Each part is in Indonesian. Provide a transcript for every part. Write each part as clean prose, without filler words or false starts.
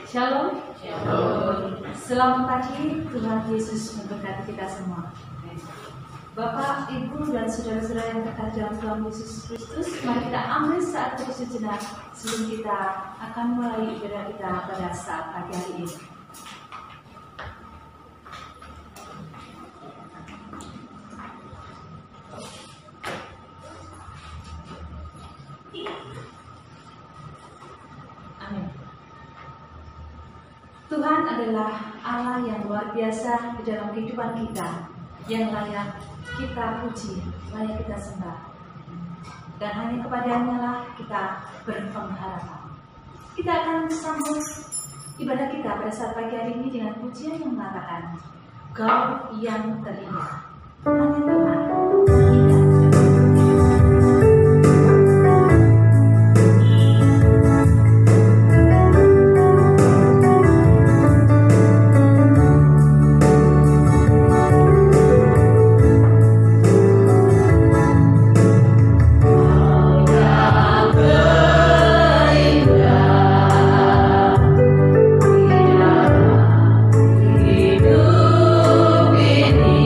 Shalom. Shalom. Selamat pagi, Tuhan Yesus memberkati kita semua. Bapak, Ibu, dan saudara-saudara yang terkasih dalam Tuhan Yesus Kristus, mari kita ambil saat bersejenak sebelum kita akan mulai ibadah kita pada saat pagi hari ini. Amin. Tuhan adalah Allah yang luar biasa di dalam kehidupan kita, yang layak kita puji, layak kita sembah. Dan hanya kepadanya lah kita berpengharapan. Kita akan sambung ibadah kita pada saat pagi hari ini dengan pujian yang mengatakan, Kau yang terindah. Hanya Tuhan terindah. Hidup ini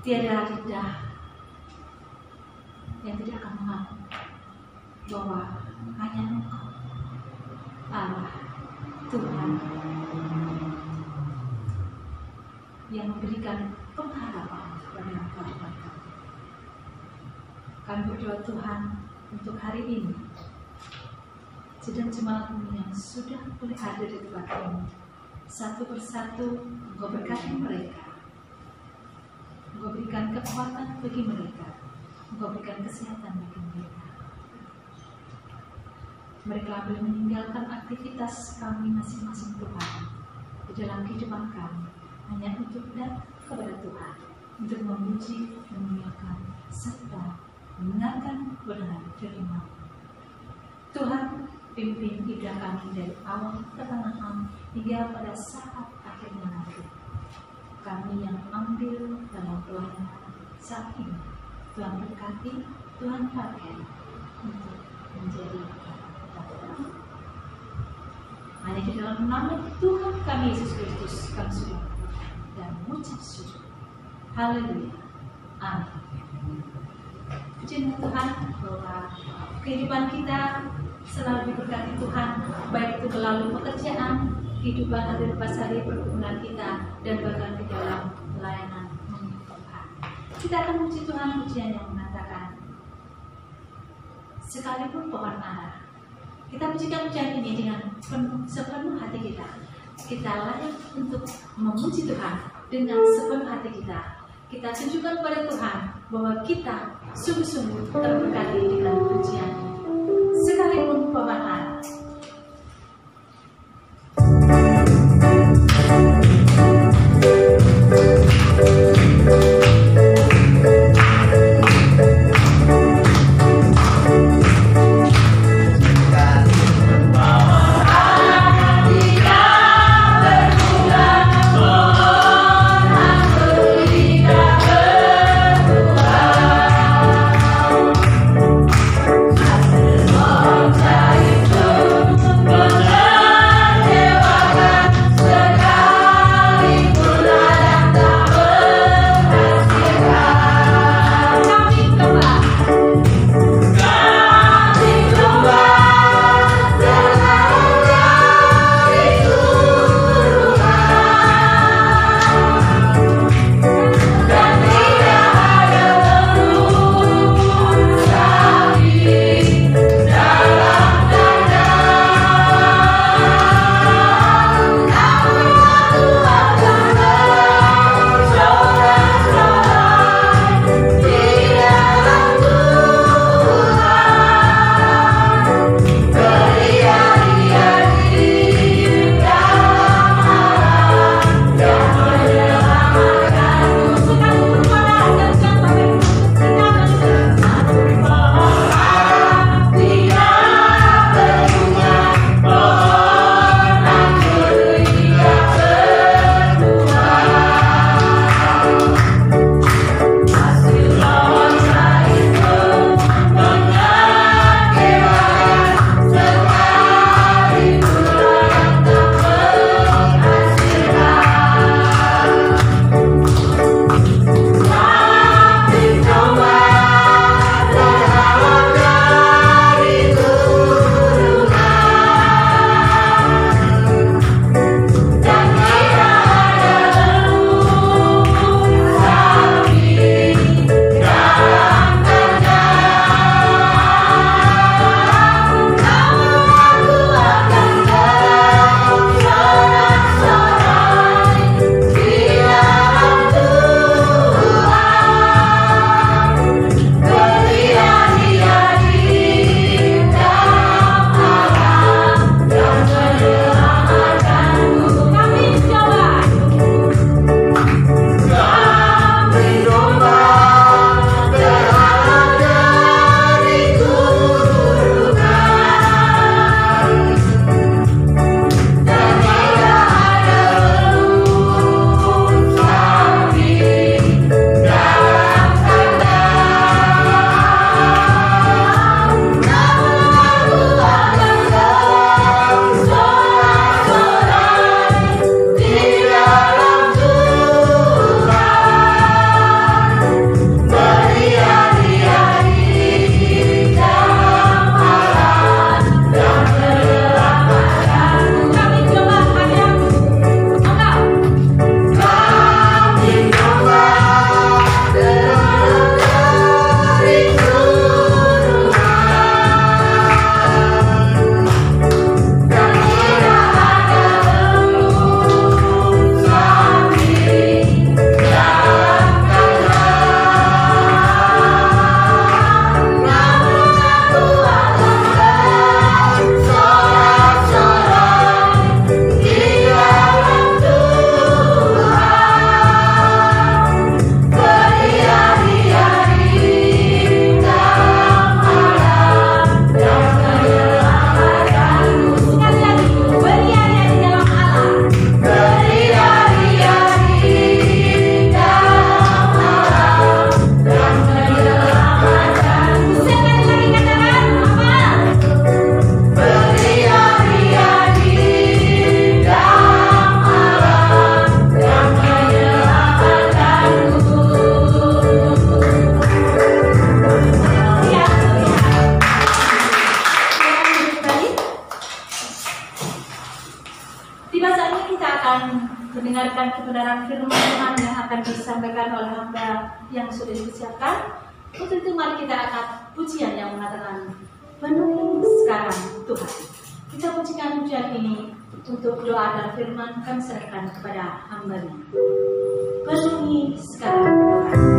tiada lidah yang tidak akan mengaku bahwa hanya Engkau, Allah, Tuhan, yang memberikan pengharapan kepada kehidupan kami. Kami berdoa Tuhan untuk hari ini, sedang jemaat yang sudah boleh hadir di tempat ini, satu persatu Engkau berkati mereka, Engkau berikan kekuatan bagi mereka, Engkau berikan kesehatan bagi mereka. Mereka boleh meninggalkan aktivitas kami masing-masing Tuhan di dalam kehidupan kami, hanya untuk datang kepada Tuhan, untuk memuji, memuliakan, serta mendengarkan kebenaran firman. Tuhan, pimpin hidup kami dari awal pertengahan hingga pada saat akhirnya nanti. Kami yang ambil dalam pelayanan saat ini, Tuhan berkati, Tuhan pakai untuk menjadi hanya di dalam nama Tuhan kami Yesus Kristus kami sudah dan mengucap sujud. Haleluya. Amin. Puji Tuhan bahwa kehidupan kita selalu diberkati Tuhan, baik itu melalui pekerjaan, kehidupan ada di pasar perkebunan kita, dan bahkan di dalam pelayanan Tuhan. Kita akan memuji Tuhan pujian yang mengatakan, sekalipun pohon ara. Kita pujikan pujian ini dengan sepenuh hati kita. Kita layak untuk memuji Tuhan dengan sepenuh hati kita. Kita tunjukkan kepada Tuhan bahwa kita sungguh-sungguh terberkati dengan pujian sekalipun pohon ara. Thank you. disampaikan oleh hamba yang sudah disiapkan. Untuk itu mari kita angkat pujian yang mengatakan, penuhi sekarang Tuhan. Kita pujikan pujian ini untuk doa dan firman kami serahkan kepada hamba-Nya. Penuhi sekarang Tuhan.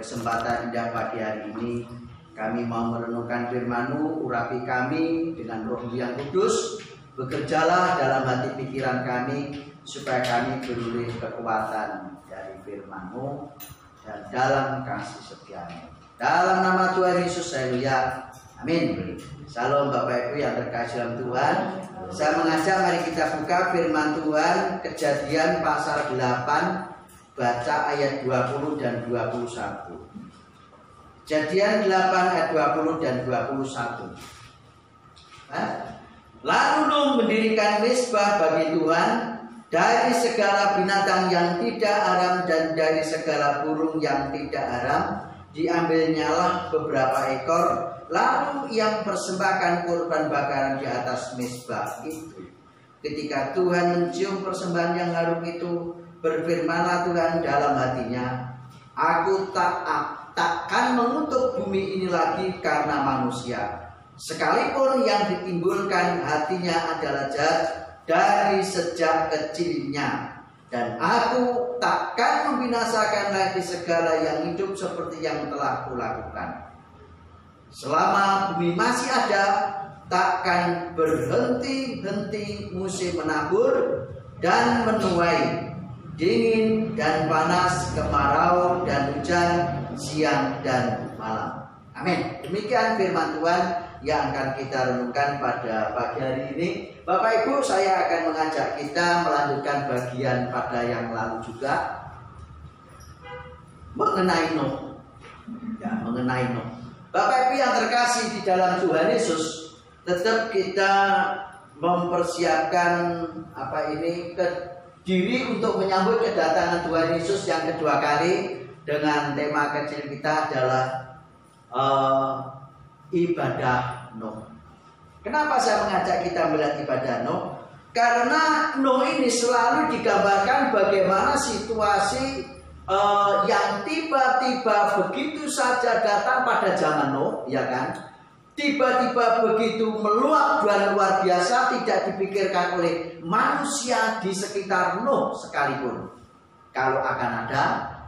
kesempatan indah pagi hari ini. Kami mau merenungkan firman-Mu, urapi kami dengan Roh-Mu yang kudus, Bekerjalah dalam hati pikiran kami, supaya kami beroleh kekuatan dari firman-Mu dan dalam kasih setia-Mu. Dalam nama Tuhan Yesus, haleluya. Amin. Salam Bapak Ibu yang terkasih dalam Tuhan. Saya mengajak mari kita buka firman Tuhan, Kejadian pasal 8, baca ayat 20 dan 21. Kejadian 8 ayat 20 dan 21. Lalu Nuh mendirikan mezbah bagi Tuhan dari segala binatang yang tidak haram dan dari segala burung yang tidak haram. Diambilnyalah beberapa ekor, lalu ia persembahkan kurban bakaran di atas mezbah itu. Ketika Tuhan mencium persembahan yang harum itu, berfirmanlah Tuhan dalam hatinya, Aku takkan mengutuk bumi ini lagi karena manusia. Sekalipun yang ditimbulkan hatinya adalah jahat dari sejak kecilnya. Dan aku takkan membinasakan lagi segala yang hidup seperti yang telah kulakukan. Selama bumi masih ada, takkan berhenti-henti musim menabur dan menuai, dingin dan panas, kemarau dan hujan, siang dan malam. Amin. Demikian firman Tuhan yang akan kita renungkan pada pagi hari ini. Bapak Ibu, saya akan mengajak kita melanjutkan bagian pada yang lalu juga mengenai Nuh. Ya, mengenai Nuh. Bapak Ibu yang terkasih di dalam Tuhan Yesus, tetap kita mempersiapkan diri untuk menyambut kedatangan Tuhan Yesus yang kedua kali dengan tema kecil kita adalah ibadah Nuh. Kenapa saya mengajak kita melihat ibadah Nuh? Karena Nuh ini selalu digambarkan bagaimana situasi yang tiba-tiba begitu saja datang pada zaman Nuh, ya kan? Tiba-tiba begitu meluap dan luar biasa, tidak dipikirkan oleh manusia di sekitar Nuh sekalipun. Kalau akan ada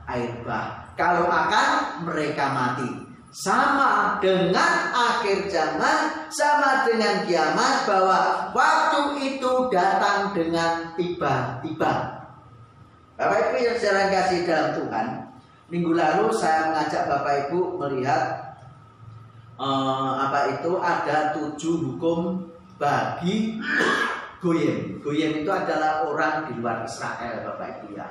air bah, kalau akan mereka mati. Sama dengan akhir zaman, sama dengan kiamat, bahwa waktu itu datang dengan tiba-tiba. Bapak Ibu yang saya kasih dalam Tuhan, minggu lalu saya mengajak Bapak Ibu melihat ada 7 hukum bagi Goyim. Goyim itu adalah orang di luar Israel, Bapak Ibu ya.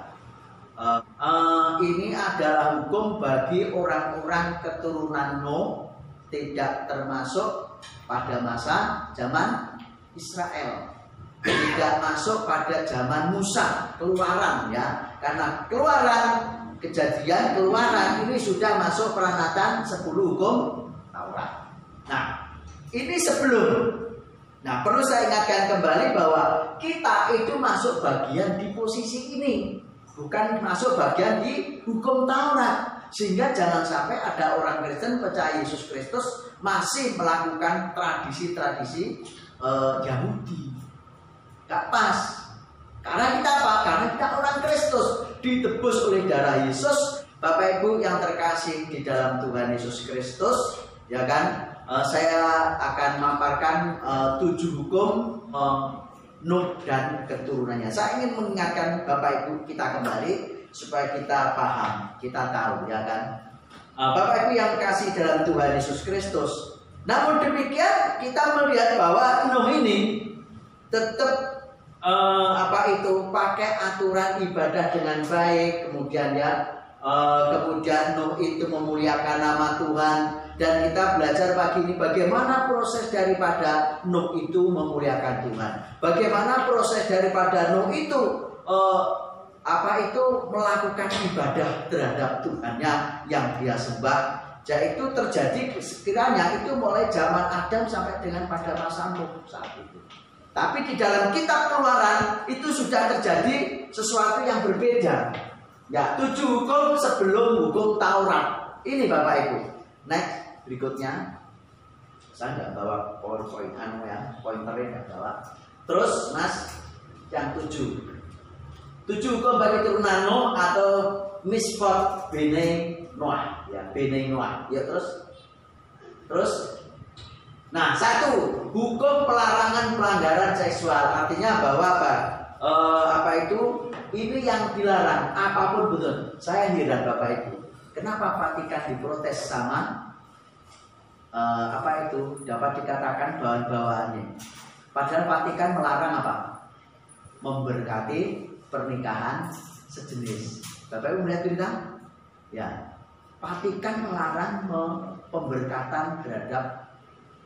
Ini adalah hukum bagi orang-orang keturunan Nuh, tidak termasuk pada masa zaman Israel, tidak masuk pada zaman Musa, Keluaran ya, karena Keluaran, Kejadian, Keluaran ini sudah masuk peranatan 10 hukum Taurat. Nah, ini sebelum. Nah, perlu saya ingatkan kembali bahwa kita itu masuk bagian di posisi ini, bukan masuk bagian di hukum Taurat. Sehingga jangan sampai ada orang Kristen percaya Yesus Kristus masih melakukan tradisi-tradisi Yahudi. Gak pas. Karena kita apa? Karena kita orang Kristus, ditebus oleh darah Yesus. Bapak Ibu yang terkasih di dalam Tuhan Yesus Kristus, ya kan? Saya akan memaparkan 7 hukum Nuh dan keturunannya. Saya ingin mengingatkan Bapak Ibu kita kembali supaya kita paham, kita tahu, ya kan? Bapak Ibu yang kasih dalam Tuhan Yesus Kristus. Namun demikian kita melihat bahwa Nuh ini tetap pakai aturan ibadah dengan baik, kemudian kemudian Nuh itu memuliakan nama Tuhan. Dan kita belajar pagi ini bagaimana proses daripada Nuh itu memuliakan Tuhan. Bagaimana proses daripada Nuh itu melakukan ibadah terhadap Tuhannya yang dia sembah. Yaitu terjadi sekiranya itu mulai zaman Adam sampai dengan pada masa Nuh saat itu. Tapi di dalam kitab Keluaran itu sudah terjadi sesuatu yang berbeda. Ya, 7 hukum sebelum hukum Taurat. Ini Bapak Ibu. Next. Berikutnya, saya nggak bawa powerpoint pointernya nggak bawa. Terus Mas, yang 7 hukum bagi turunan Nuh atau Mishpat Bene Noah, ya Bene Noah. Ya terus, Nah, satu, hukum pelarangan pelanggaran seksual, artinya bahwa apa itu? Ini yang dilarang, apapun betul. Saya heran Bapak Ibu, kenapa Vatikan diprotes sama apa itu? Dapat dikatakan bahan-bahannya. Padahal Vatikan melarang apa? Memberkati pernikahan sejenis. Bapak Ibu melihat berita? Ya, Vatikan melarang pemberkatan terhadap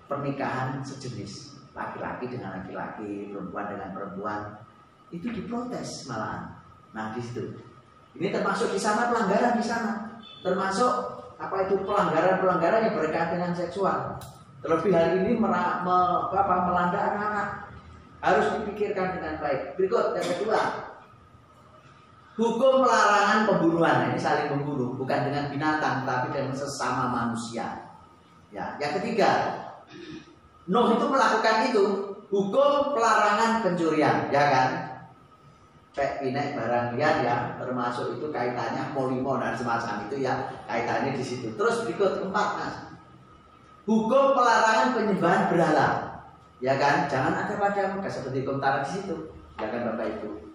pernikahan sejenis, laki-laki dengan laki-laki, perempuan dengan perempuan, itu diprotes malahan. Nah di situ, ini termasuk di sana pelanggaran di sana, termasuk apa itu pelanggaran yang berkaitan dengan seksual. Terlebih hari ini melanda anak-anak, harus dipikirkan dengan baik. Berikut yang kedua, hukum pelarangan pembunuhan. Ini saling membunuh, bukan dengan binatang, tapi dengan sesama manusia. Ya, yang ketiga, Nuh itu melakukan itu, hukum pelarangan pencurian, ya kan? Pek pinek barang liar ya, termasuk itu kaitannya molimo dan semacam itu ya, kaitannya di situ. Terus berikut 4, Mas. Hukum pelarangan penyembahan berhala, ya kan? Jangan ada pada muka seperti komentar di situ, ya kan Bapak Ibu?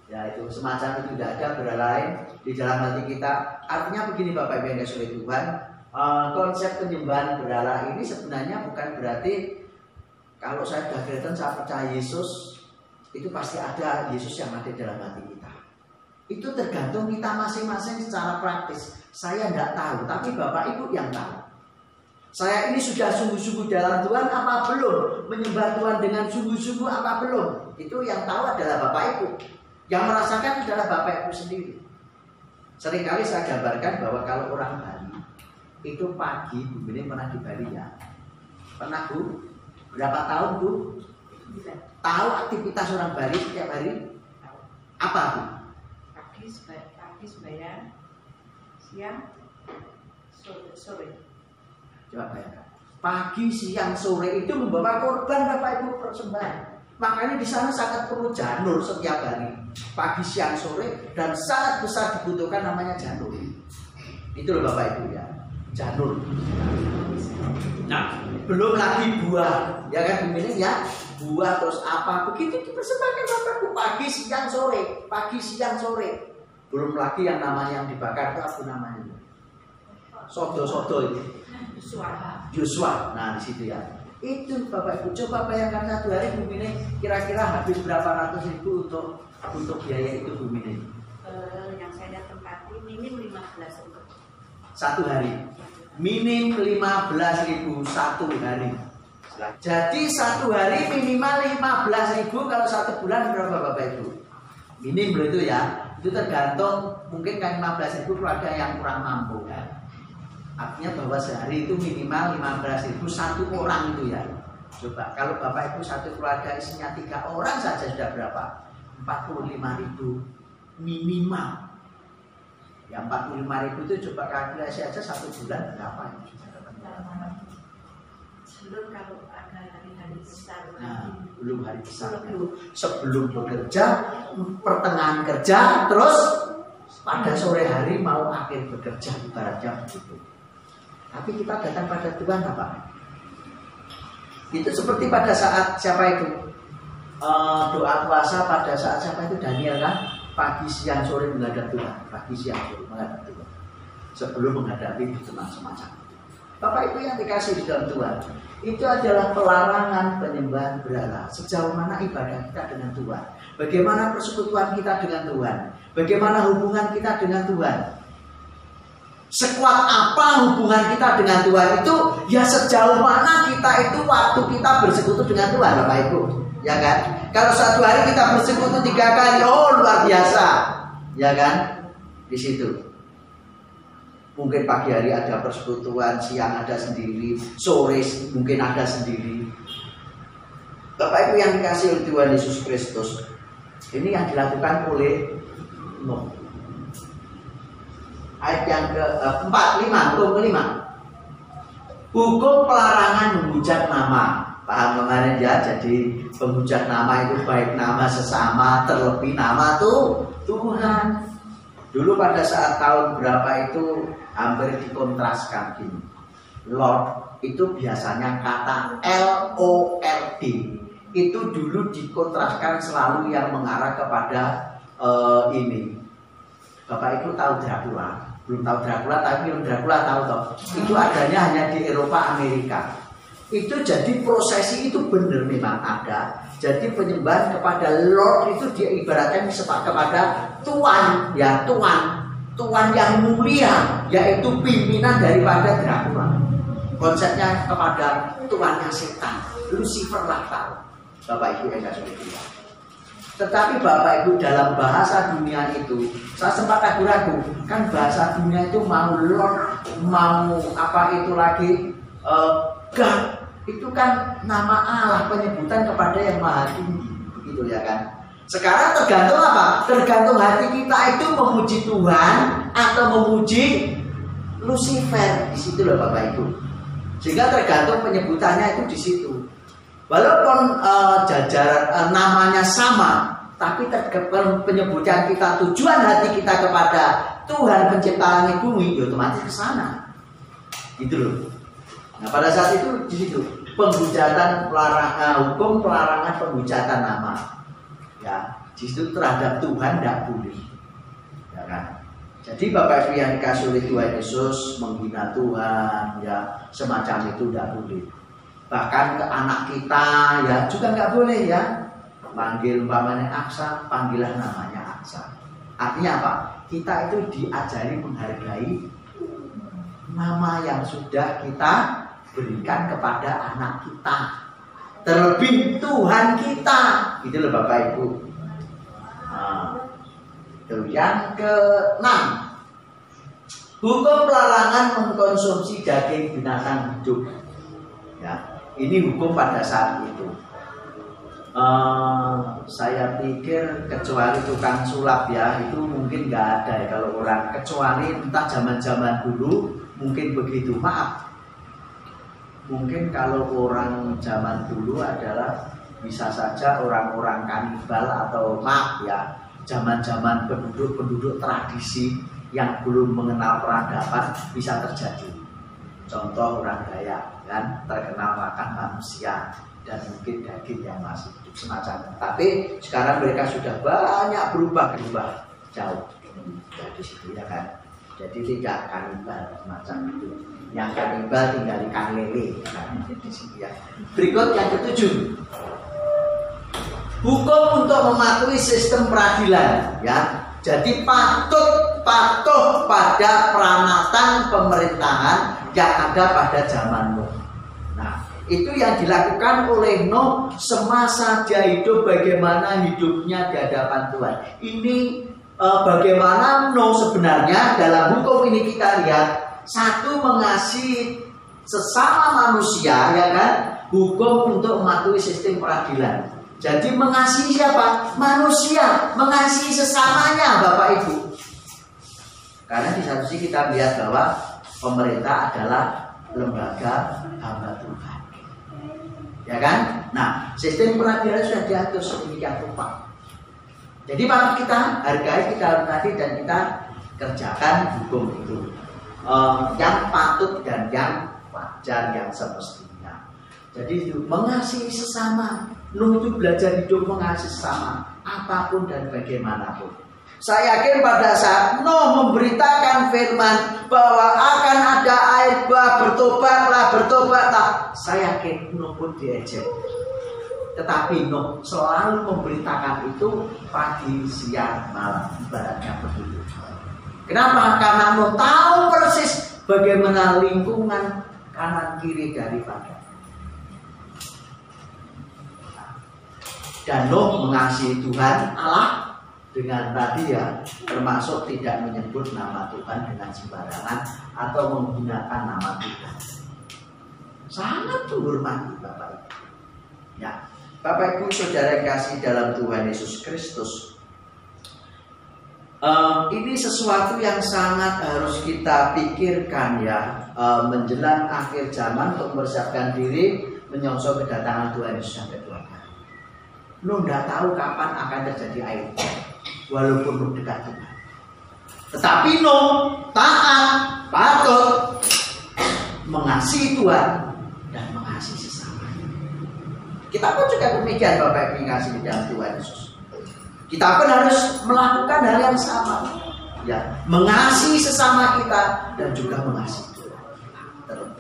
Ya itu semacam itu, tidak ada berhala lain di dalam hati kita. Artinya begini Bapak Ibu yang dikasihi Tuhan. Konsep penyembahan berhala ini sebenarnya bukan berarti kalau saya sudah Kristen, saya percaya Yesus, itu pasti ada Yesus yang ada dalam hati kita. Itu tergantung kita masing-masing secara praktis. Saya tidak tahu, tapi Bapak Ibu yang tahu. Saya ini sudah sungguh-sungguh dalam Tuhan apa belum? Menyembah Tuhan dengan sungguh-sungguh apa belum? Itu yang tahu adalah Bapak Ibu. Yang merasakan adalah Bapak Ibu sendiri. Seringkali saya gambarkan bahwa kalau orang Bali itu pagi, Bu ini pernah di Bali ya? Pernah Bu? Berapa tahun Bu? Tahu aktivitas orang Bali setiap hari? Apa Bu? Pagi sembahyang, siang, sore. Coba bayangkan. Pagi, siang, sore itu membawa korban Bapak Ibu persembahan. Makanya di sana sangat perlu janur setiap hari. Pagi, siang, sore, dan sangat besar dibutuhkan namanya janur. Itu loh Bapak Ibu ya. Janur. Nah, belum lagi buah, ya kan begini ya, buah terus apa begitu dipersembahkan Bapak Ibu pagi siang sore, pagi siang sore. Belum lagi yang namanya yang dibakar itu apa namanya? Sodo itu. Yuswa. Nah di situ ya. Itu Bapak Ibu coba bayangkan satu hari Bu Mine kira-kira habis berapa ratus ribu untuk biaya itu Bu Mine? Yang saya tempati minim 15 untuk satu hari. Minim 15.000 satu hari. Jadi satu hari minimal 15.000, kalau satu bulan berapa Bapak Ibu? Minim loh itu ya. Itu tergantung mungkin kan 15.000 keluarga yang kurang mampu. Artinya bahwa sehari itu minimal 15.000 satu orang itu ya. Coba kalau Bapak Ibu satu keluarga isinya 3 orang saja sudah berapa? 45.000 minimal. Ya 45.000 itu coba kalkulasi aja satu bulan berapa ya? Sebelum kalau ada hari-hari besar. Nah, belum hari besar. Sebelum bekerja, pertengahan kerja, terus pada sore hari mau akhir bekerja ibaratnya begitu. Tapi kita datang pada Tuhan apa? Itu seperti pada saat siapa itu? Doa puasa pada saat siapa itu Daniel kan? Pagi siang sore menghadap Tuhan, pagi siang sore menghadap Tuhan. Sebelum menghadapi semacam itu. Bapak Ibu yang dikasih di dalam Tuhan, itu adalah pelarangan penyembahan berhala. Sejauh mana ibadah kita dengan Tuhan? Bagaimana persekutuan kita dengan Tuhan? Bagaimana hubungan kita dengan Tuhan? Sekuat apa hubungan kita dengan Tuhan itu? Ya sejauh mana kita itu waktu kita bersekutu dengan Tuhan, Bapak Ibu. Ya kan? Kalau satu hari kita bersekutu 3 kali, oh luar biasa, ya kan? Di situ. Mungkin pagi hari ada persekutuan, siang ada sendiri, sore mungkin ada sendiri. Bapak Ibu yang dikasih oleh Tuhan Yesus Kristus, ini yang dilakukan oleh Nuh. Ayat yang hukum kelima. Hukum pelarangan menghujat nama. Paham kemarin ya, jadi penghujat nama itu baik nama sesama, terlebih nama Tuhan. Dulu pada saat tahun berapa itu hampir dikontraskan gini. Lord itu biasanya kata L-O-R-D. Itu dulu dikontraskan selalu yang mengarah kepada ini. Bapak Ibu tahu Dracula? Belum tahu Dracula, tapi film Dracula tahu toh. Itu adanya hanya di Eropa, Amerika. Itu jadi prosesi itu benar memang ada. Jadi penyembahan kepada Lord itu dia ibaratkan kepada Tuhan, ya Tuhan yang mulia, yaitu pimpinan daripada Dracula. Konsepnya kepada Tuhannya setan, Lucifer lah tahu. Bapak Ibu yang kasih lihat. Tetapi Bapak Ibu dalam bahasa dunia itu, saya sempat ragu-ragu, kan bahasa dunia itu mau Lord, mau apa itu lagi, God. Itu kan nama Allah, penyebutan kepada yang maha tinggi, begitu ya kan. Sekarang tergantung apa? Tergantung hati kita itu memuji Tuhan atau memuji Lucifer. Di situ loh Bapak Ibu. Sehingga tergantung penyebutannya itu di situ. Walaupun jajaran namanya sama, tapi tergantung penyebutan kita, tujuan hati kita kepada Tuhan pencipta langit bumi, ya otomatis ke sana. Gitu loh. Nah pada saat itu di situ penghujatan hukum pelarangan penghujatan nama, ya di situ terhadap Tuhan tidak boleh, ya kan. Jadi Bapak Ibu yang dikasih oleh Tuhan Yesus menghina Tuhan, ya semacam itu tidak boleh. Bahkan ke anak kita ya juga nggak boleh ya. Panggil umpamanya Aksa, panggillah namanya Aksa. Artinya apa? Kita itu diajari menghargai nama yang sudah kita berikan kepada anak kita, terlebih Tuhan kita, gitu loh Bapak Ibu. Nah, yang ke-6, hukum pelarangan mengkonsumsi daging binatang hidup. Ya, ini hukum pada saat itu. Saya pikir kecuali tukang sulap ya, itu mungkin nggak ada ya kalau orang, kecuali entah zaman-zaman dulu mungkin begitu. Maaf. Mungkin kalau orang zaman dulu adalah bisa saja orang-orang kanibal atau maaf ya, zaman-zaman penduduk tradisi yang belum mengenal peradaban bisa terjadi. Contoh orang Dayak kan terkenal makan manusia dan mungkin daging yang masih hidup semacam itu. Tapi sekarang mereka sudah banyak berubah jauh dari situ ya kan. Jadi tidak kanibal semacam itu. Yang kanibal tinggal ikan lele kan, di sini ya. Berikut yang ke-7, hukum untuk mematuhi sistem peradilan ya. Jadi patuh pada peranatan pemerintahan yang ada pada zaman Nuh. Nah itu yang dilakukan oleh Nuh semasa dia hidup, bagaimana hidupnya di hadapan Tuhan. Ini bagaimana Nuh sebenarnya dalam hukum ini kita lihat. Satu, mengasihi sesama manusia ya kan, hukum untuk mematuhi sistem peradilan. Jadi mengasihi siapa? Manusia, mengasihi sesamanya Bapak Ibu. Karena di satu sisi kita lihat bahwa pemerintah adalah lembaga hamba Tuhan, ya kan? Nah sistem peradilan sudah diatur sedemikian rupa. Jadi patut kita hargai, kita hormati dan kita kerjakan hukum itu. Yang patut dan yang wajar, yang semestinya. Jadi itu mengasihi sesama. Nuh itu belajar hidup mengasihi sesama, apapun dan bagaimanapun. Saya yakin pada saat Nuh memberitakan firman bahwa akan ada air bah, bertobatlah. Saya yakin Nuh pun diejek. Tetapi Nuh selalu memberitakan itu pagi, siang, malam, ibaratnya begitu. Kenapa? Karena Nuh tahu persis bagaimana lingkungan kanan kiri daripada. Dan Nuh mengasihi Tuhan Allah dengan tadi ya, termasuk tidak menyebut nama Tuhan dengan sembarangan atau menggunakan nama Tuhan. Sangat menghormati Bapak Ibu. Ya, Bapak Ibu saudara yang kasih dalam Tuhan Yesus Kristus. Ini sesuatu yang sangat harus kita pikirkan ya, menjelang akhir zaman untuk mempersiapkan diri menyongsong kedatangan Tuhan Yesus sampai dua kali. Nuh tidak tahu kapan akan terjadi air, walaupun Nuh dekat Tuhan. Tetapi Nuh taat, patuh, mengasihi Tuhan dan mengasihi sesama. Kita pun juga demikian Bapak Ibu kasih di dalam Tuhan Yesus. Kita pun harus melakukan hal yang sama, ya, mengasihi sesama kita dan juga mengasihi Tuhan.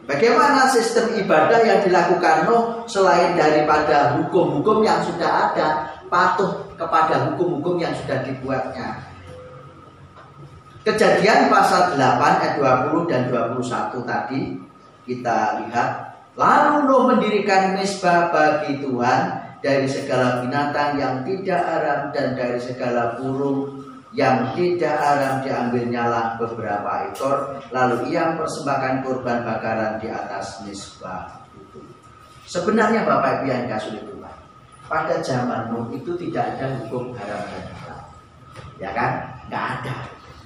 Bagaimana sistem ibadah yang dilakukan Nuh selain daripada hukum-hukum yang sudah ada, patuh kepada hukum-hukum yang sudah dibuatnya. Kejadian pasal 8 ayat 20 dan 21 tadi kita lihat. Lalu Nuh mendirikan mezbah bagi Tuhan dari segala binatang yang tidak haram dan dari segala burung yang tidak haram diambilnyalah beberapa ekor. Lalu ia persembahkan kurban bakaran di atas mezbah itu. Sebenarnya Bapak Ibu yang dikasihi Tuhan, pada zaman Nuh itu tidak ada hukum haram dan halal, ya kan? Nggak ada.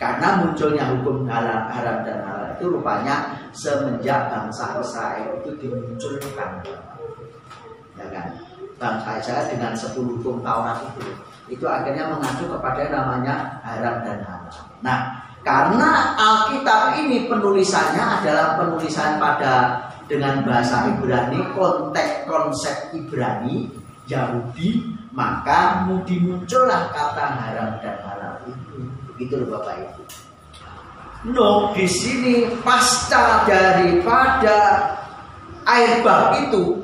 Karena munculnya hukum haram dan halal itu rupanya semenjak bangsa Israel itu dimunculkan, ya kan? Bangsa Israel dengan 10 hukum Taurat itu akhirnya mengacu kepada namanya haram dan halal. Nah, karena Alkitab ini penulisannya adalah penulisan pada dengan bahasa Ibrani, konteks konsep Ibrani Yahudi, maka dimuncullah kata haram dan halal itu. Begitu loh Bapak Ibu. Nuh di sini pasca daripada air bah itu,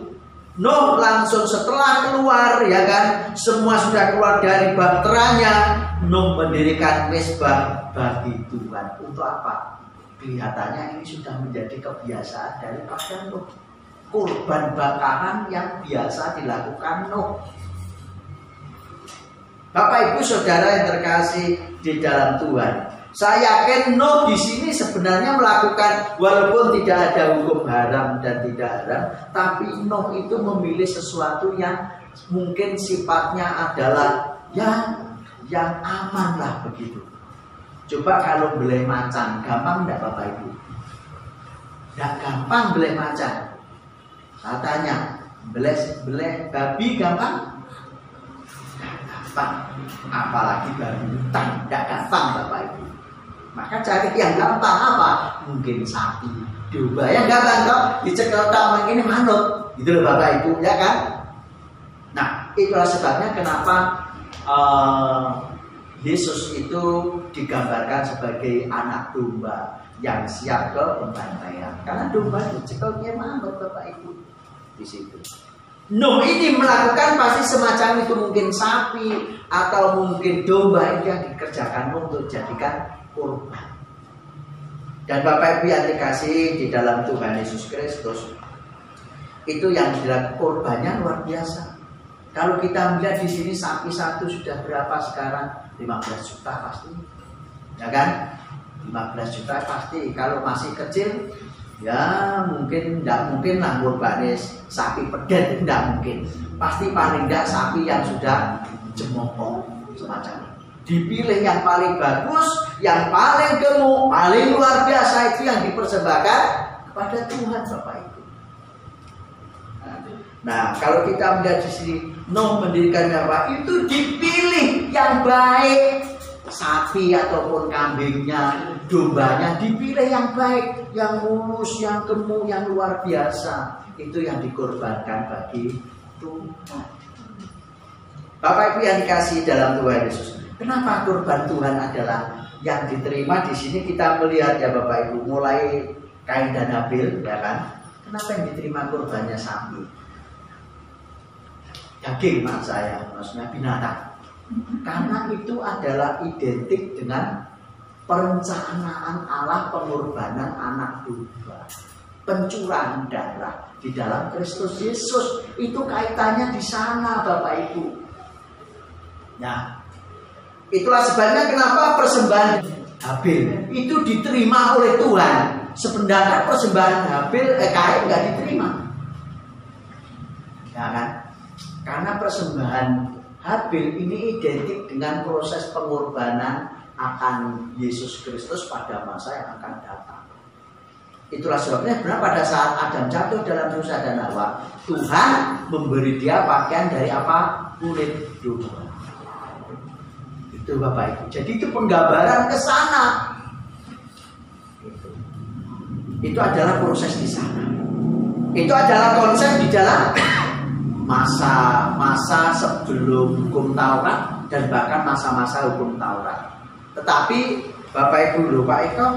Nuh langsung setelah keluar, ya kan, semua sudah keluar dari bahteranya, Nuh mendirikan mezbah bagi Tuhan. Untuk apa? Kelihatannya ini sudah menjadi kebiasaan daripada Nuh. Kurban bakaran yang biasa dilakukan Nuh. Bapak Ibu Saudara yang terkasih di dalam Tuhan, saya yakin Nuh di sini sebenarnya melakukan, walaupun tidak ada hukum haram dan tidak haram, tapi Nuh itu memilih sesuatu yang mungkin sifatnya adalah yang aman lah begitu. Coba kalau beleh macan, gampang enggak Bapak Ibu? Enggak gampang beleh macan. Saya tanya, beleh babi gampang? Apalagi babi hutan, tidak gampang Bapak Ibu. Maka cari yang gampang apa? Mungkin sapi, domba yang gampang toh, dicekel taman ini manut, gitu loh Bapak Ibu, ya kan? Nah, itulah sebabnya kenapa Yesus itu digambarkan sebagai anak domba yang siap ke pembantaian. Karena domba dicekelnya manut Bapak Ibu di situ. Nuh ini melakukan pasti semacam itu, mungkin sapi atau mungkin domba itu yang dikerjakan untuk dijadikan kurban. Dan Bapak Ibu yang dikasih di dalam Tuhan Yesus Kristus, itu yang dilakukan kurbannya luar biasa. Kalau kita melihat di sini sapi satu sudah berapa sekarang? 15 juta pasti, ya kan? 15 juta pasti. Kalau masih kecil, ya mungkin tidak mungkin lah kurbannya sapi pedet, tidak mungkin. Pasti paling tidak sapi yang sudah jemoko semacam itu. Dipilih yang paling bagus, yang paling gemuk, paling luar biasa, itu yang dipersembahkan kepada Tuhan Bapak Ibu. Nah, kalau kita melihat di sini Nuh mendirikan apa? Itu dipilih yang baik, sapi ataupun kambingnya, dombanya dipilih yang baik, yang mulus, yang gemuk, yang luar biasa. Itu yang dikorbankan bagi Tuhan. Bapak Ibu yang dikasihi dalam Tuhan Yesus, kenapa kurban Tuhan adalah yang diterima? Di sini kita melihat ya Bapak Ibu, mulai Kain dan Habil, ya kan? Kenapa yang diterima kurbannya sapi? Daging maksudnya binatang. Karena itu adalah identik dengan perencanaan Allah pengorbanan anak domba, pencurahan darah di dalam Kristus Yesus. Itu kaitannya di sana Bapak Ibu. Nah, itulah sebabnya kenapa persembahan Habil itu diterima oleh Tuhan, sedangkan persembahan Kain nggak diterima, ya kan? Karena persembahan Habil ini identik dengan proses pengorbanan akan Yesus Kristus pada masa yang akan datang. Itulah sebabnya sebenarnya pada saat Adam jatuh dalam dosa dan Hawa, Tuhan memberi dia pakaian dari apa? Kulit domba. Itu Bapak Ibu. Jadi itu penggambaran ke sana. Itu adalah proses di sana. Itu adalah konsep di dalam masa-masa sebelum hukum Taurat dan bahkan masa-masa hukum Taurat. Tetapi Bapak Ibu loh, Pak Eko,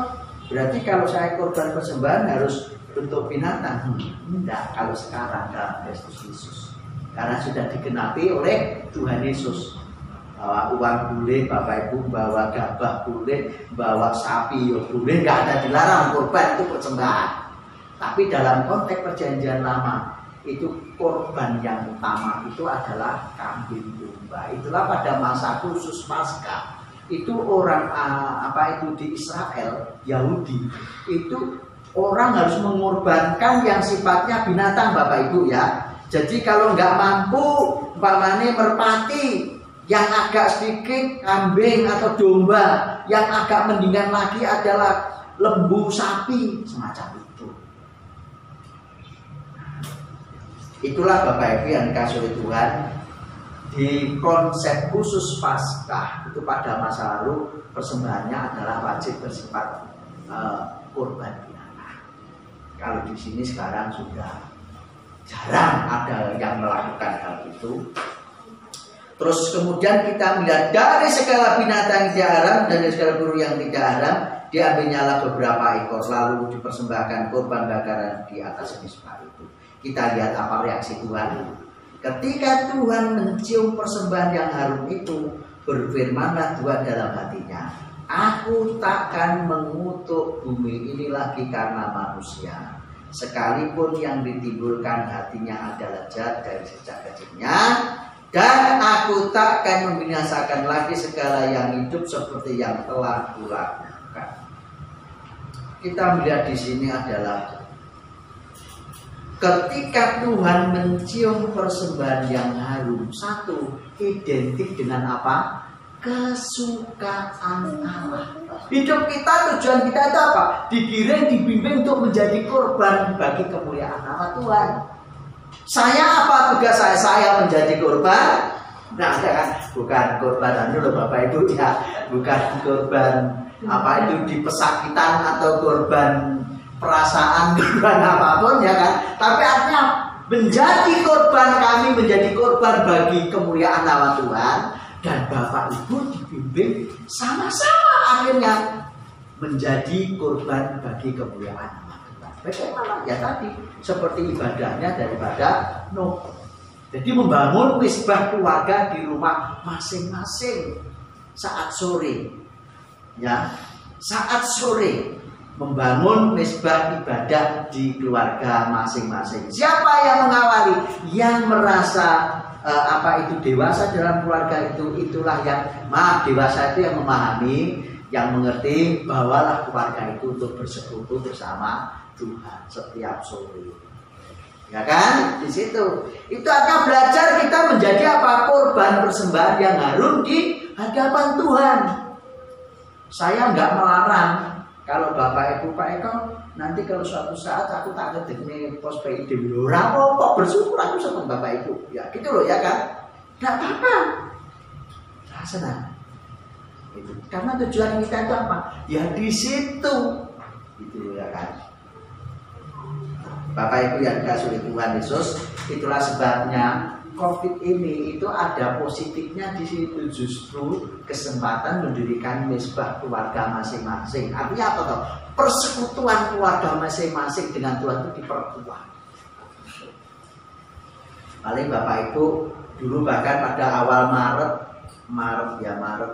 berarti kalau saya korban persembahan harus bentuk binatang? Tidak, kalau sekarang dalam Kristus Yesus. Karena sudah digenapi oleh Tuhan Yesus. Bawa uang boleh, Bapak Ibu, bawa gabah boleh, bawa sapi ya boleh, nggak ada dilarang, korban itu persembahan. Tapi dalam konteks perjanjian lama, itu korban yang utama itu adalah kambing domba. Itulah pada masa khusus Paskah. Itu orang di Israel, Yahudi, itu orang harus mengorbankan yang sifatnya binatang, Bapak Ibu ya. Jadi kalau nggak mampu, umpamanya merpati, yang agak sedikit kambing atau domba, yang agak mendingan lagi adalah lembu, sapi, semacam itu. Itulah Bapak Ibu yang dikasih oleh Tuhan di konsep khusus Paskah. Itu pada masa lalu persembahannya adalah wajib bersifat korban binatang. Kalau di sini sekarang sudah jarang ada yang melakukan hal itu. Terus kemudian kita melihat dari segala binatang yang tidak haram dan dari segala burung yang tidak haram, diambilnyalah beberapa ekor lalu dipersembahkan korban bakaran di atas mezbah itu. Kita lihat apa reaksi Tuhan. Ketika Tuhan mencium persembahan yang harum itu, berfirmanlah Tuhan dalam hatinya, aku takkan mengutuk bumi ini lagi karena manusia. Sekalipun yang ditimbulkan hatinya adalah jahat dari sejak kecilnya, dan aku takkan membinasakan lagi segala yang hidup seperti yang telah kulakukan. Kita melihat di sini adalah ketika Tuhan mencium persembahan yang harum, satu identik dengan apa? Kesukaan Allah. Hidup kita, tujuan kita itu apa? Digiring, dibimbing untuk menjadi korban bagi kemuliaan nama Tuhan. Saya apa tugas saya? Saya menjadi korban. Nah, kan bukan korban dulu Bapak Ibu ya, bukan korban apa itu di pesakitan atau korban perasaan, korban apapun ya kan. Tapi artinya menjadi korban, kami menjadi korban bagi kemuliaan nama Tuhan, dan Bapak Ibu dibimbing sama-sama akhirnya menjadi korban bagi kemuliaan nama Tuhan. Bagaimana? Ya tadi seperti ibadahnya daripada Nuh. Jadi membangun mezbah keluarga di rumah masing-masing saat sore. Ya, saat sore membangun mezbah ibadah di keluarga masing-masing. Siapa yang mengawali? Yang merasa itu dewasa dalam keluarga itu, itulah yang dewasa itu yang memahami, yang mengerti bawalah keluarga itu untuk bersekutu bersama Tuhan setiap sore. Ya kan? Di situ. Itu akan belajar kita menjadi apa? Korban persembahan yang harum di hadapan Tuhan. Saya nggak melarang kalau Bapak Ibu Pak Eko nanti kalau suatu saat aku tak ngedekne pos PID ora apa bersyukur aku sama Bapak Ibu. Ya gitu loh ya kan? Nggak apa-apa. Senang. Itu. Karena tujuan kita itu apa? Ya di situ. Gitu ya kan? Bapak Ibu yang dikasih oleh Tuhan Yesus, itulah sebabnya COVID ini itu ada positifnya di situ, justru kesempatan mendirikan mezbah keluarga masing-masing. Artinya apa toh? Persekutuan keluarga masing-masing dengan Tuhan itu diperkuat. Paling Bapak Ibu dulu bahkan pada awal Maret,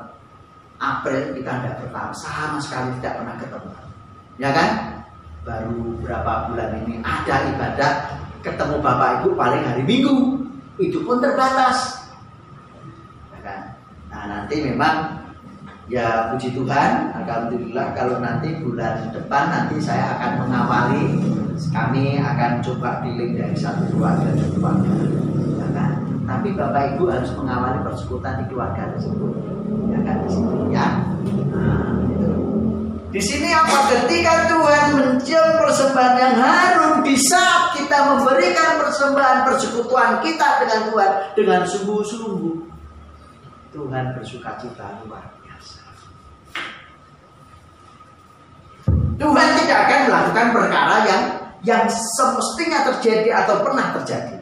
April kita tidak bertahan, sama sekali tidak pernah ketemu, ya kan? Baru berapa bulan ini ada ibadah ketemu Bapak Ibu paling hari Minggu, itu pun terbatas, ya kan? Nah nanti memang ya puji Tuhan, alhamdulillah kalau nanti bulan depan nanti saya akan mengawali, kami akan coba pilih dari satu keluarga ke keluarga, ya kan? Tapi Bapak Ibu harus mengawali persekutuan di keluarga tersebut, ya kan? Di sini ya. Nah, itu. Di sini apa? Ketika Tuhan mencium persembahan yang harum, di saat kita memberikan persembahan persekutuan kita dengan Tuhan dengan sungguh-sungguh, Tuhan bersukacita luar biasa. Tuhan tidak akan melakukan perkara yang semestinya terjadi atau pernah terjadi.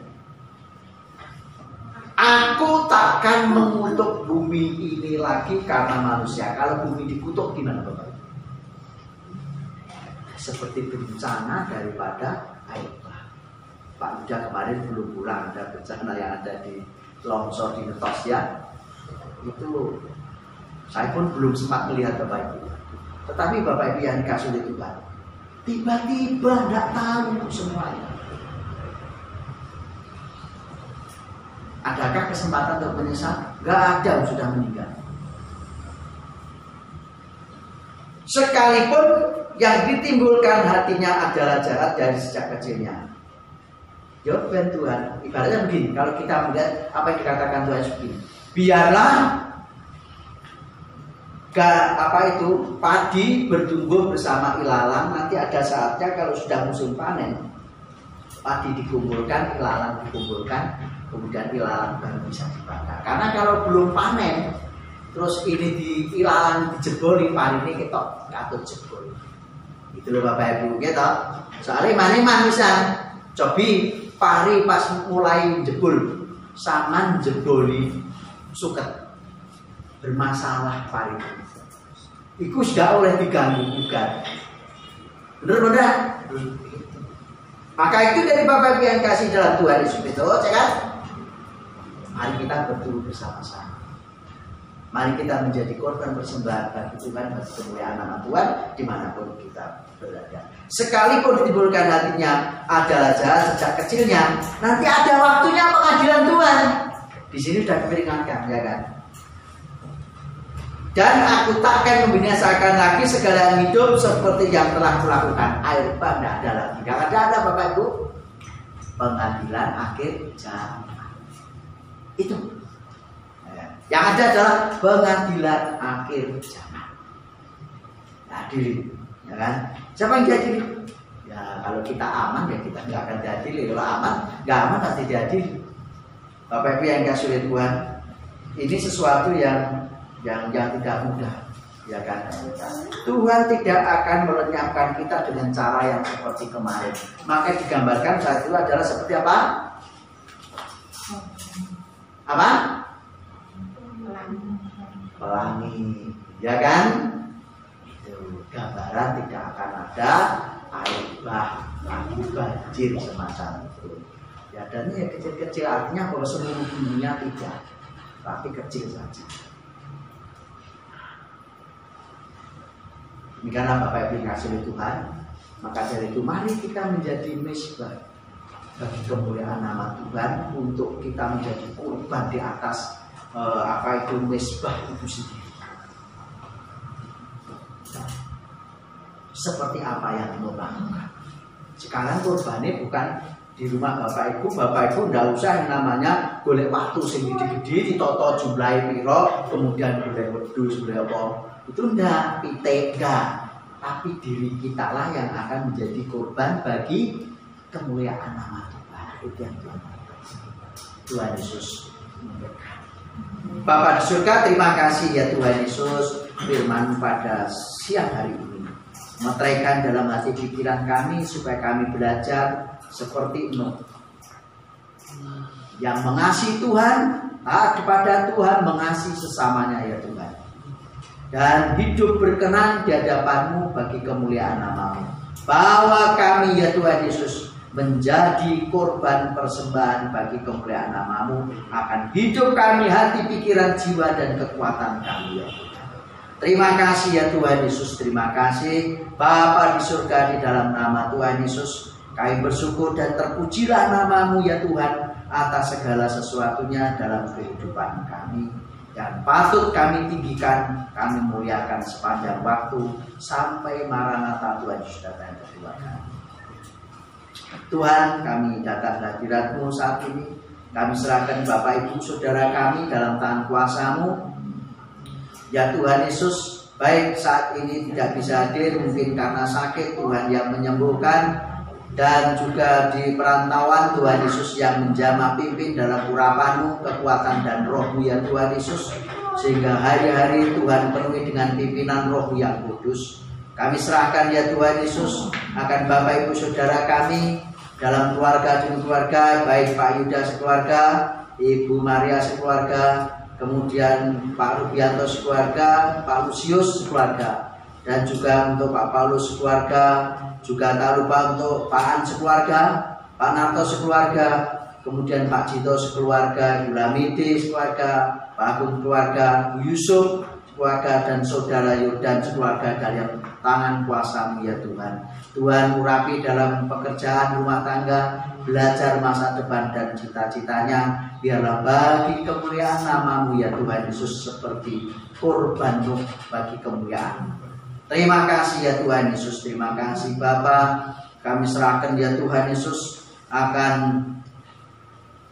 Aku takkan mengutuk bumi ini lagi karena manusia. Kalau bumi dikutuk gimana Bapak? Seperti bencana daripada air bah. Pak Yuda kemarin belum pulang, ada bencana yang ada di longsor di Netos ya. Itu saya pun belum sempat melihat Bapak Ibu. Tetapi Bapak Ibu yang dikasih oleh Tuhan, tiba-tiba tidak tahu semuanya. Adakah kesempatan untuk menyesal? Gak ada, sudah meninggal. Sekalipun yang ditimbulkan hatinya adalah jahat dari sejak kecilnya. Jawaban Tuhan, ibaratnya begini, kalau kita melihat apa yang dikatakan Tuhan begini, biarlah padi bertumbuh bersama ilalang, nanti ada saatnya kalau sudah musim panen, padi dikumpulkan, ilalang dikumpulkan, kemudian ilalang baru bisa dibakar. Karena kalau belum panen, terus ini di ilalang dijeboli, padi ini ketok atau jebol. Itu loh Bapak Ibu, gitu. Soalnya mana bisa cobi pari pas mulai jebol, saman jeboli suket, bermasalah pari. Iku sudah oleh diganggu bukan. Bener-bener. Maka itu dari Bapak Ibu yang kasih dalam Tuhan Yesus itu, kan? Mari kita bertumbuh bersama-sama. Mari kita menjadi korban persembahan bagi Tuhan, bagi kemuliaan nama Tuhan dimanapun kita berada. Sekalipun ditimbulkan hatinya adalah jahat sejak kecilnya, nanti ada waktunya pengadilan Tuhan. Di sini sudah diperingatkan, ya kan? Dan aku takkan membinasakan lagi segala yang hidup seperti yang telah kulakukan. Air bah tidak ada lagi. Gak ada Bapak Ibu. Pengadilan akhir zaman. Itu. Yang ada adalah pengadilan akhir zaman. Adili, ya kan? Siapa yang diadili? Ya kalau kita aman ya kita nggak akan diadili. Kalau aman, nggak aman pasti diadili. Bapak Ibu yang kasih oleh Tuhan, ini sesuatu yang tidak mudah, ya kan? Tuhan tidak akan melenyapkan kita dengan cara yang seperti kemarin. Maka digambarkan saat itu adalah seperti apa? Apa? Pelangi, ya kan? Itu gambaran tidak akan ada air bah, lagi banjir semacam itu. Ya dan ini kecil-kecil artinya bahwa seluruh dunia tidak, tapi kecil saja. Demikianlah Bapak Ibu yang kasih oleh Tuhan. Maka dari itu mari kita menjadi mezbah bagi kemuliaan nama Tuhan, untuk kita menjadi korban di atas apa itu mezbah itu sendiri. Seperti apa yang kita lakukan. Sekarang korbannya bukan di rumah Bapak Ibu tidak usah yang namanya golek waktu sing gede-gede ditoto jumlahe piro, kemudian golek wedhus, golek apa. Itu enggak, enggak. Tapi diri kita lah yang akan menjadi korban bagi kemuliaan nama Tuhan. Itu yang Tuhan Yesus memberkati. Bapa di surga, terima kasih ya Tuhan Yesus, firman pada siang hari ini meteraikan dalam hati pikiran kami supaya kami belajar seperti Nuh yang mengasihi Tuhan, taat kepada Tuhan, mengasihi sesamanya ya Tuhan, dan hidup berkenan di hadapan-Mu bagi kemuliaan nama-Mu. Bawa kami ya Tuhan Yesus menjadi korban persembahan bagi kemuliaan nama-Mu, akan hidup kami, hati, pikiran, jiwa, dan kekuatan kami ya Tuhan. Terima kasih ya Tuhan Yesus, terima kasih Bapa di surga, di dalam nama Tuhan Yesus kami bersyukur dan terpujilah nama-Mu ya Tuhan atas segala sesuatunya dalam kehidupan kami. Dan patut kami tinggikan, kami muliakan sepanjang waktu sampai Maranatha Tuhan Yesus datang kedua kali. Tuhan, kami datang hadirat-Mu saat ini. Kami serahkan Bapak Ibu Saudara kami dalam tangan kuasa-Mu. Ya Tuhan Yesus, baik saat ini tidak bisa hadir mungkin karena sakit, Tuhan yang menyembuhkan, dan juga di perantauan Tuhan Yesus yang menjamah pimpin dalam urapan-Mu, kekuatan dan roh-Mu ya Tuhan Yesus, sehingga hari-hari Tuhan penuhi dengan pimpinan roh yang kudus. Kami serahkan ya Tuhan Yesus akan Bapak Ibu Saudara kami dalam keluarga demi keluarga, baik Pak Yuda sekeluarga, Ibu Maria sekeluarga, kemudian Pak Rubianto sekeluarga, Pak Lusius sekeluarga, dan juga untuk Pak Paulus sekeluarga, juga tak lupa untuk Pak An sekeluarga, Pak Narto sekeluarga, kemudian Pak Jito sekeluarga, Ibu Lamidi sekeluarga, Pak Agung keluarga, Bu Yusuf keluarga, dan Saudara Yordan sekeluarga dalam tangan kuasa-Mu ya Tuhan. Tuhan urapi dalam pekerjaan rumah tangga, belajar masa depan dan cita-citanya, biarlah bagi kemuliaan nama-Mu ya Tuhan Yesus seperti korban Nuh bagi kemuliaan. Terima kasih ya Tuhan Yesus, terima kasih Bapa. Kami serahkan ya Tuhan Yesus akan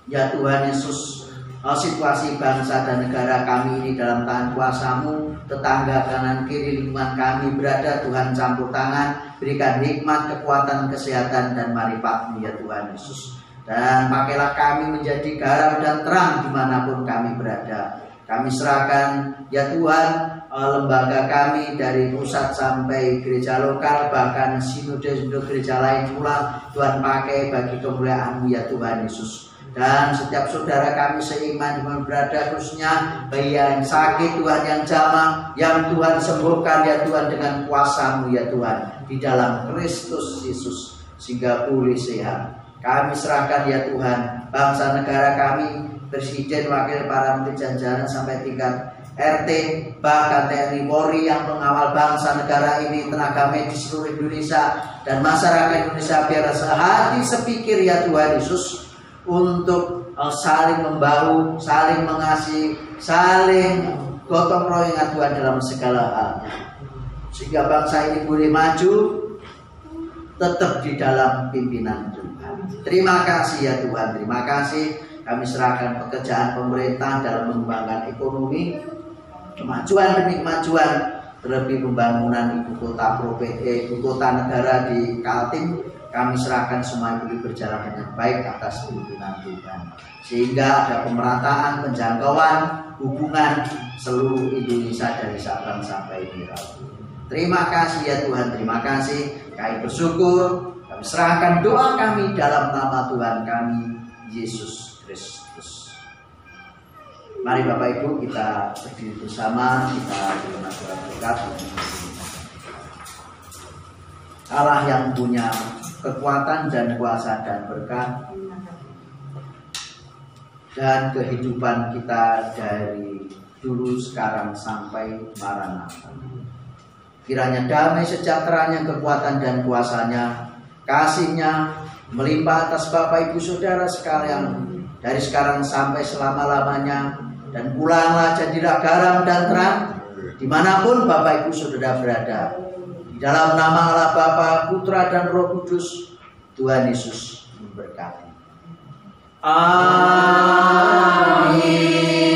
ya Tuhan Yesus situasi bangsa dan negara kami ini dalam tangan kuasa-Mu. Tetangga kanan kiri lingkungan kami berada, Tuhan campur tangan, berikan hikmat, kekuatan, kesehatan dan marifat-Mu ya Tuhan Yesus. Dan pakailah kami menjadi garam dan terang dimanapun kami berada. Kami serahkan ya Tuhan lembaga kami dari pusat sampai gereja lokal, bahkan sinode gereja lain pula Tuhan pakai bagi kemuliaan-Mu ya Tuhan Yesus. Dan setiap saudara kami seiman yang berada, khususnya bayi yang sakit Tuhan, yang jamaah, yang Tuhan sembuhkan ya Tuhan dengan kuasa-Mu ya Tuhan di dalam Kristus Yesus sehingga pulih sehat. Kami serahkan ya Tuhan bangsa negara kami, presiden, wakil, para menteri jajaran sampai tingkat RT, bahkan TNI Polri yang mengawal bangsa negara ini, tenaga medis seluruh Indonesia dan masyarakat Indonesia, biar sehati sepikir ya Tuhan Yesus untuk saling membahu, saling mengasihi, saling gotong royong Tuhan dalam segala hal, sehingga bangsa ini boleh maju tetap di dalam pimpinan Tuhan. Terima kasih ya Tuhan, terima kasih. Kami serahkan pekerjaan pemerintah dalam mengembangkan ekonomi, kemajuan demi kemajuan, terlebih pembangunan ibu kota negara di Kaltim. Kami serahkan semua boleh berjalan dengan baik atas pimpinan Tuhan, sehingga ada pemerataan, penjangkauan, hubungan seluruh Indonesia dari Sabang sampai Merauke. Terima kasih ya Tuhan, terima kasih. Kami bersyukur, kami serahkan doa kami dalam nama Tuhan kami Yesus Kristus. Mari Bapak Ibu kita berdiri bersama, kita berdoa surat berkat. Allah yang punya kekuatan dan kuasa dan berkat dan kehidupan kita dari dulu, sekarang sampai Maranatha. Kiranya damai sejahteranya, kekuatan dan kuasanya, kasihnya melimpah atas Bapak Ibu Saudara sekalian dari sekarang sampai selama-lamanya. Dan pulanglah jadilah garam dan terang dimanapun Bapak Ibu Saudara berada. Di dalam nama Allah Bapa, Putra dan Roh Kudus, Tuhan Yesus memberkati. Amin.